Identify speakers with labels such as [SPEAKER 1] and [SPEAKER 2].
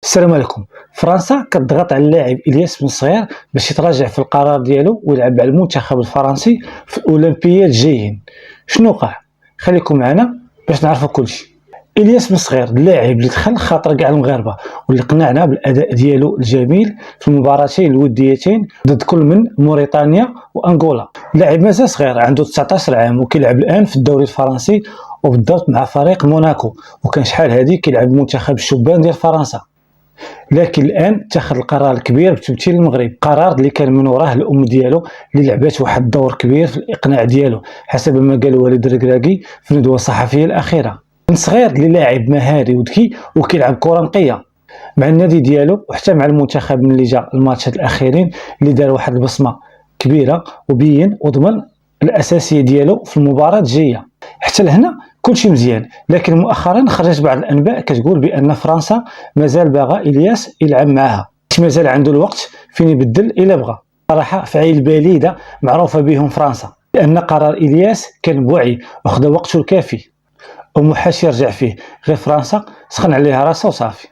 [SPEAKER 1] السلام عليكم. فرنسا كتضغط على اللاعب الياس بن صغير باش يتراجع في القرار ديالو ويلعب على المنتخب الفرنسي في الاولمبياد الجايين. شنو وقع؟ خليكم معنا باش نعرفوا كلشي. الياس بن صغير اللاعب اللي دخل خاطر كاع المغاربه واللي قنعنا بالاداء ديالو الجميل في المباراتين الوديتين ضد كل من موريتانيا وانغولا. اللاعب مازال صغير، عنده 19 عام وكيلعب الان في الدوري الفرنسي وبالضبط مع فريق موناكو، وكان شحال هذه كيلعب منتخب الشبان ديال فرنسا. لكن الان اتخذ القرار الكبير بتمثيل المغرب، قرار اللي كان من وراه الام ديالو اللي لعبات واحد الدور كبير في الاقناع ديالو حسب ما قال والد الركراكي في الندوه الصحفيه الاخيره. بن صغير اللي لاعب مهاري وذكي وكيلعب كره نقيه مع النادي ديالو وحتى مع المنتخب ملي جا الماتشات الاخيرين اللي دار واحد البصمه كبيره وبين وضمن الاساسيه ديالو في المباراه الجايه. حتى لهنا كلشي مزيان، لكن مؤخرا خرجت بعض الانباء كتقول بان فرنسا مازال باغا الياس يلعب معها، مازال عنده الوقت فين يبدل الا بغى. صراحه فعيل البليده معروفه بهم فرنسا، لان قرار الياس كان بوعي وخذ وقته الكافي ومحاش يرجع فيه، غير فرنسا سخن عليها راسها وصافي.